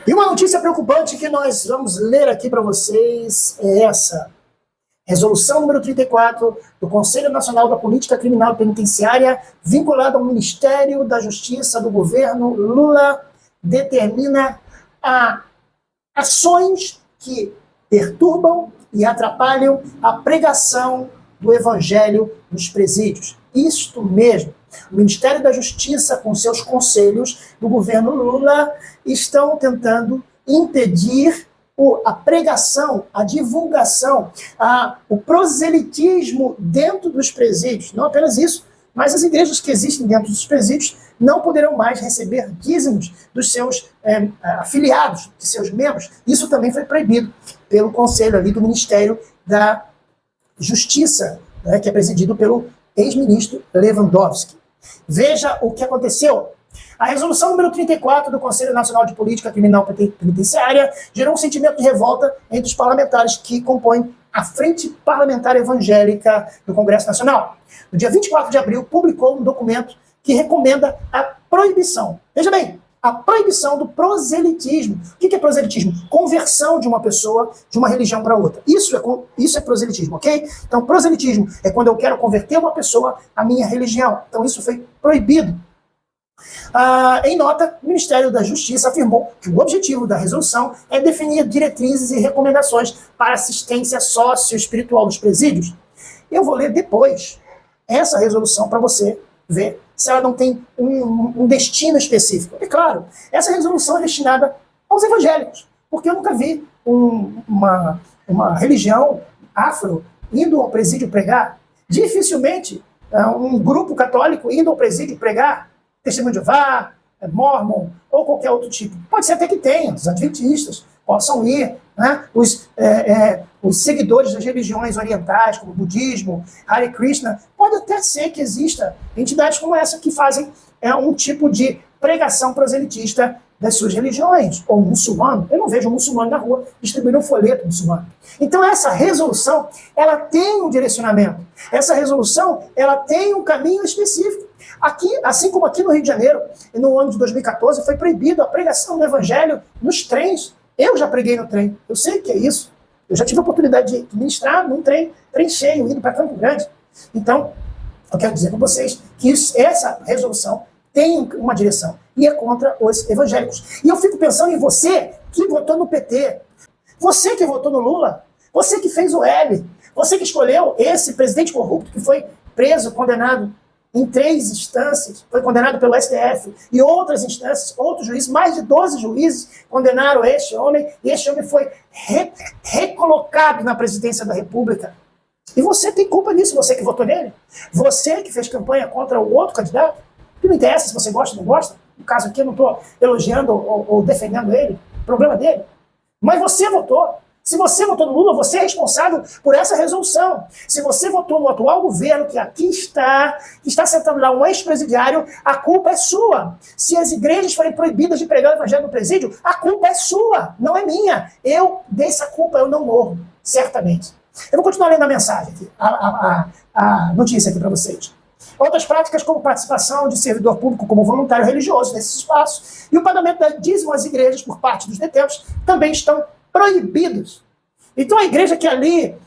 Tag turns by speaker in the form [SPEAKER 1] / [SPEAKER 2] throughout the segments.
[SPEAKER 1] E uma notícia preocupante que nós vamos ler aqui para vocês é essa. Resolução número 34 do Conselho Nacional da Política Criminal Penitenciária, vinculada ao Ministério da Justiça do governo Lula, determina ações que perturbam e atrapalham a pregação do Evangelho nos presídios. Isto mesmo. O Ministério da Justiça, com seus conselhos do governo Lula, estão tentando impedir a pregação, a divulgação, o proselitismo dentro dos presídios. Não apenas isso, mas as igrejas que existem dentro dos presídios não poderão mais receber dízimos dos seus afiliados, de seus membros. Isso também foi proibido pelo conselho ali do Ministério da Justiça, né, que é presidido pelo ex-ministro Lewandowski. Veja o que aconteceu. A resolução número 34 do Conselho Nacional de Política Criminal Penitenciária gerou um sentimento de revolta entre os parlamentares que compõem a Frente Parlamentar Evangélica do Congresso Nacional. No dia 24 de abril, publicou um documento que recomenda a proibição. Veja bem, a proibição do proselitismo. O que é proselitismo? Conversão de uma pessoa de uma religião para outra. Isso é proselitismo, ok? Então, proselitismo é quando eu quero converter uma pessoa à minha religião. Então, isso foi proibido. Em nota, o Ministério da Justiça afirmou que o objetivo da resolução é definir diretrizes e recomendações para assistência socioespiritual dos presídios. Eu vou ler depois essa resolução para você ver se ela não tem um destino específico. É claro, essa resolução é destinada aos evangélicos, porque eu nunca vi uma religião afro indo ao presídio pregar. Dificilmente um grupo católico indo ao presídio pregar. Testemunho de Jeová, Mormon, ou qualquer outro tipo. Pode ser até que tenha, os adventistas possam ir, né? Os seguidores das religiões orientais, como o budismo, Hare Krishna, pode até ser que exista entidades como essa que fazem um tipo de pregação proselitista das suas religiões, ou muçulmano. Eu não vejo um muçulmano na rua distribuindo um folheto muçulmano. Então essa resolução, ela tem um direcionamento. Essa resolução, ela tem um caminho específico. Aqui, assim como aqui no Rio de Janeiro, no ano de 2014, foi proibido a pregação do evangelho nos trens. Eu já preguei no trem, eu sei o que é isso. Eu já tive a oportunidade de ministrar num trem cheio, indo para Campo Grande. Então, eu quero dizer para vocês que essa resolução tem uma direção e é contra os evangélicos. E eu fico pensando em você que votou no PT, você que votou no Lula, você que fez o L, você que escolheu esse presidente corrupto que foi preso, condenado em 3 instâncias, foi condenado pelo STF, e outras instâncias, outros juízes, mais de 12 juízes condenaram este homem, e este homem foi recolocado na presidência da República. E você tem culpa nisso, você que votou nele, você que fez campanha contra o outro candidato, que não interessa se você gosta ou não gosta, no caso aqui eu não estou elogiando ou defendendo ele, problema dele, mas você votou. Se você votou no Lula, você é responsável por essa resolução. Se você votou no atual governo, que aqui está sentado lá um ex-presidiário, a culpa é sua. Se as igrejas forem proibidas de pregar o evangelho no presídio, a culpa é sua, não é minha. Dessa culpa eu não morro, certamente. Eu vou continuar lendo a mensagem aqui, a notícia aqui para vocês. Outras práticas, como participação de servidor público como voluntário religioso nesses espaços e o pagamento da dízimo às igrejas por parte dos detentos também estão proibidos. Então a igreja que ali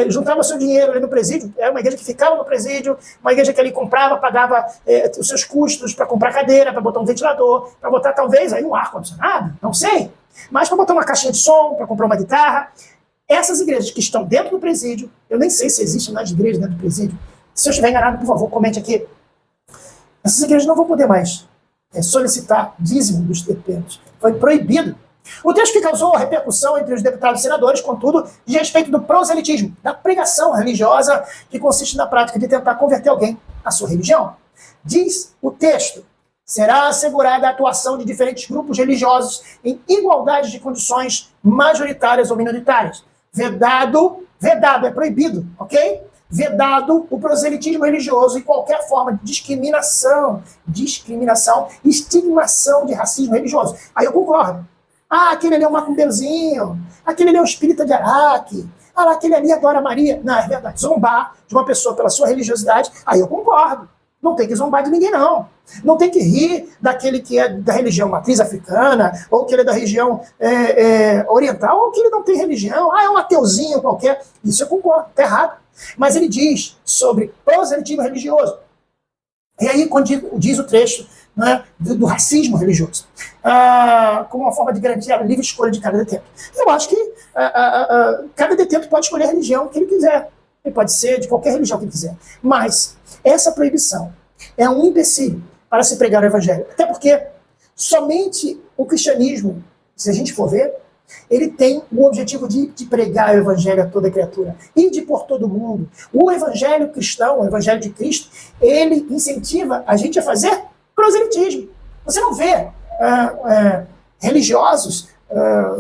[SPEAKER 1] juntava seu dinheiro ali no presídio, era uma igreja que ficava no presídio, uma igreja que ali comprava, pagava os seus custos para comprar cadeira, para botar um ventilador, para botar talvez aí um ar-condicionado, não sei, mas para botar uma caixinha de som, para comprar uma guitarra. Essas igrejas que estão dentro do presídio, eu nem sei se existem mais igrejas dentro do presídio, se eu estiver enganado, por favor, comente aqui. Essas igrejas não vão poder mais solicitar dízimo dos detentos. Foi proibido. O texto que causou a repercussão entre os deputados e senadores, contudo, diz respeito do proselitismo, da pregação religiosa que consiste na prática de tentar converter alguém à sua religião. Diz o texto: será assegurada a atuação de diferentes grupos religiosos em igualdade de condições majoritárias ou minoritárias. Vedado é proibido, ok? Vedado o proselitismo religioso e qualquer forma de discriminação, estigmação de racismo religioso. Aí eu concordo. Aquele ali é um macumbeuzinho, aquele ali é um espírita de Araque, aquele ali adora Maria. Não, é verdade. Zombar de uma pessoa pela sua religiosidade, aí eu concordo. Não tem que zombar de ninguém, não. Não tem que rir daquele que é da religião matriz africana, ou que ele é da região oriental, ou que ele não tem religião. É um ateuzinho qualquer. Isso eu concordo, está errado. Mas ele diz sobre proselitismo religioso. E aí, quando diz o trecho, né, do racismo religioso, como uma forma de garantir a livre escolha de cada detento. Eu acho que cada detento pode escolher a religião que ele quiser. Ele pode ser de qualquer religião que ele quiser. Mas essa proibição é um empecilho para se pregar o evangelho. Até porque somente o cristianismo, se a gente for ver, ele tem o objetivo de pregar o evangelho a toda criatura e de por todo mundo. O evangelho cristão, o evangelho de Cristo, ele incentiva a gente a fazer proselitismo. Você não vê religiosos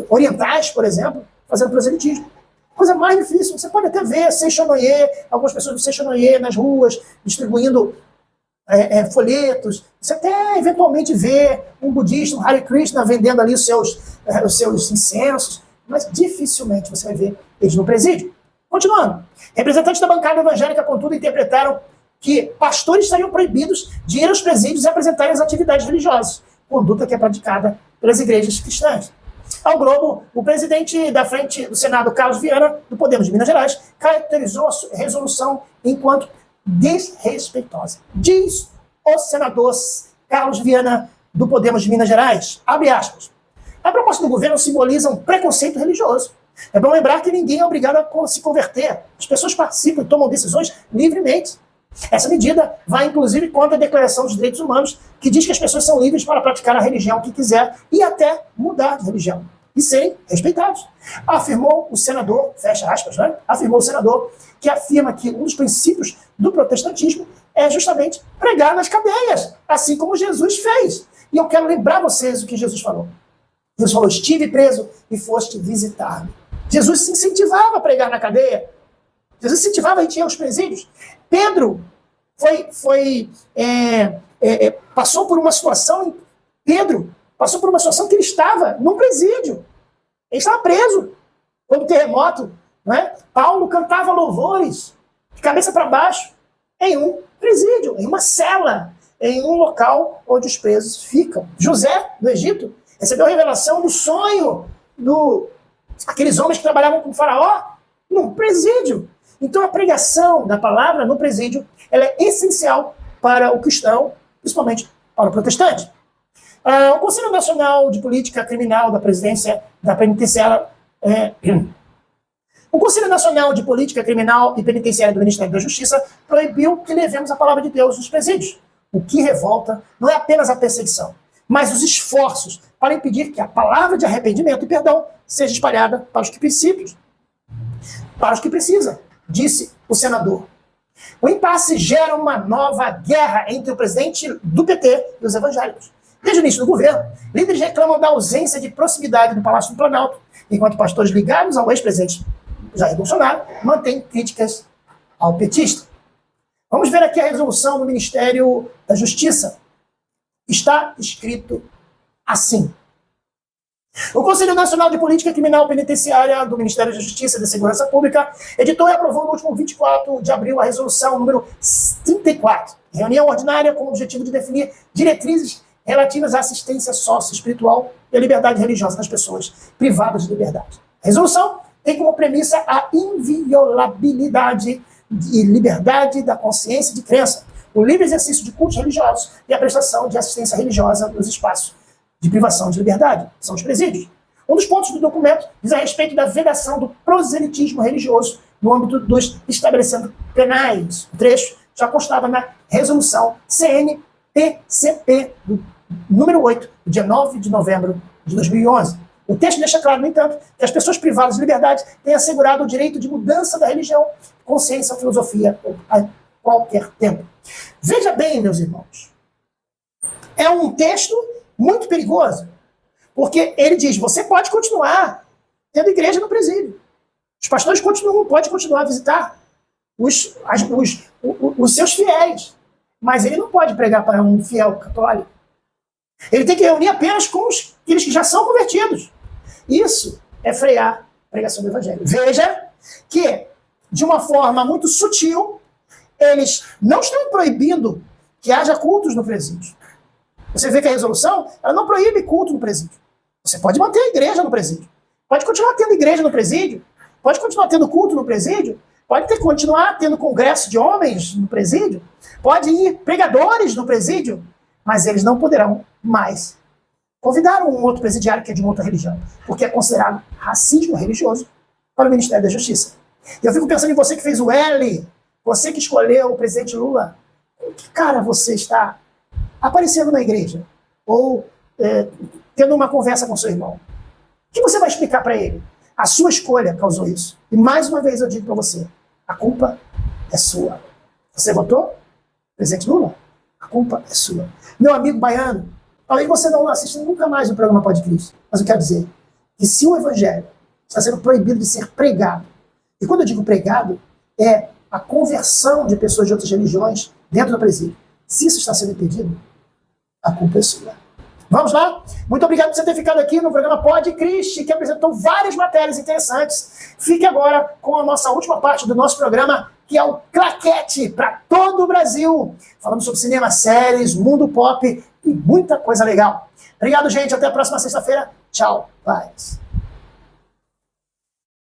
[SPEAKER 1] orientais, por exemplo, fazendo proselitismo. Coisa mais difícil. Você pode até ver Seixonoye, algumas pessoas do Seixonoye nas ruas, distribuindo folhetos. Você até eventualmente vê um budista, um Hare Krishna, vendendo ali os seus incensos, mas dificilmente você vai ver eles no presídio. Continuando. Representantes da bancada evangélica, contudo, interpretaram que pastores estariam proibidos de ir aos presídios e apresentarem as atividades religiosas, conduta que é praticada pelas igrejas cristãs. Ao Globo, o presidente da frente do Senado, Carlos Viana, do Podemos de Minas Gerais, caracterizou a resolução enquanto desrespeitosa. Diz o senador Carlos Viana, do Podemos de Minas Gerais, abre aspas, a proposta do governo simboliza um preconceito religioso. É bom lembrar que ninguém é obrigado a se converter. As pessoas participam e tomam decisões livremente. Essa medida vai, inclusive, contra a Declaração dos Direitos Humanos, que diz que as pessoas são livres para praticar a religião que quiser e até mudar de religião e serem respeitados. Afirmou o senador, fecha aspas, né? Afirmou o senador que afirma que um dos princípios do protestantismo é justamente pregar nas cadeias, assim como Jesus fez. E eu quero lembrar vocês o que Jesus falou. Jesus falou, estive preso e foste visitar-me. Jesus se incentivava a pregar na cadeia. Jesus incentivava a gente ir aos presídios. Pedro passou por uma situação, que ele estava num presídio. Ele estava preso. Quando o terremoto, né? Paulo cantava louvores, de cabeça para baixo, em um presídio, em uma cela, em um local onde os presos ficam. José, do Egito, recebeu a revelação do sonho aqueles homens que trabalhavam com o faraó num presídio. Então a pregação da palavra no presídio ela é essencial para o cristão, principalmente para o protestante. O Conselho Nacional de Política Criminal da Presidência da Penitenciária... O Conselho Nacional de Política Criminal e Penitenciária do Ministério da Justiça proibiu que levemos a palavra de Deus nos presídios. O que revolta não é apenas a perseguição, mas os esforços para impedir que a palavra de arrependimento e perdão seja espalhada para os que precisam, disse o senador. O impasse gera uma nova guerra entre o presidente do PT e os evangélicos. Desde o início do governo, líderes reclamam da ausência de proximidade do Palácio do Planalto, enquanto pastores ligados ao ex-presidente Jair Bolsonaro mantêm críticas ao petista. Vamos ver aqui a resolução do Ministério da Justiça. Está escrito assim. O Conselho Nacional de Política Criminal Penitenciária do Ministério da Justiça e da Segurança Pública editou e aprovou no último 24 de abril a resolução número 34, reunião ordinária com o objetivo de definir diretrizes relativas à assistência sócio-espiritual e à liberdade religiosa das pessoas privadas de liberdade. A resolução tem como premissa a inviolabilidade e liberdade da consciência e de crença, o livre exercício de cultos religiosos e a prestação de assistência religiosa nos espaços de privação de liberdade, são os presídios. Um dos pontos do documento diz a respeito da vedação do proselitismo religioso no âmbito dos estabelecimentos penais. O trecho já constava na resolução CNPCP número 8, do dia 9 de novembro de 2011. O texto deixa claro, no entanto, que as pessoas privadas de liberdade têm assegurado o direito de mudança da religião, consciência ou filosofia a qualquer tempo. Veja bem, meus irmãos, é um texto muito perigoso, porque ele diz, você pode continuar tendo igreja no presídio. Os pastores podem continuar a visitar os seus fiéis, mas ele não pode pregar para um fiel católico. Ele tem que reunir apenas com aqueles que já são convertidos. Isso é frear a pregação do evangelho. Veja que, de uma forma muito sutil, eles não estão proibindo que haja cultos no presídio. Você vê que a resolução, ela não proíbe culto no presídio. Você pode manter a igreja no presídio. Pode continuar tendo igreja no presídio. Pode continuar tendo culto no presídio. Pode continuar tendo congresso de homens no presídio. Pode ir pregadores no presídio. Mas eles não poderão mais convidar um outro presidiário que é de uma outra religião. Porque é considerado racismo religioso para o Ministério da Justiça. E eu fico pensando em você que fez o L. Você que escolheu o presidente Lula. Com que cara você está aparecendo na igreja? Ou tendo uma conversa com seu irmão? O que você vai explicar para ele? A sua escolha causou isso. E mais uma vez eu digo para você, a culpa é sua. Você votou? Presidente Lula? A culpa é sua. Meu amigo baiano, talvez você não assista nunca mais o programa Pode Cristo, mas eu quero dizer que se o evangelho está sendo proibido de ser pregado, e quando eu digo pregado, é a conversão de pessoas de outras religiões dentro do presídio. Se isso está sendo impedido, a culpa é sua. Vamos lá? Muito obrigado por você ter ficado aqui no programa Pode Cristo, que apresentou várias matérias interessantes. Fique agora com a nossa última parte do nosso programa, que é o Claquete para todo o Brasil. Falando sobre cinema, séries, mundo pop e muita coisa legal. Obrigado, gente. Até a próxima sexta-feira. Tchau. Paz.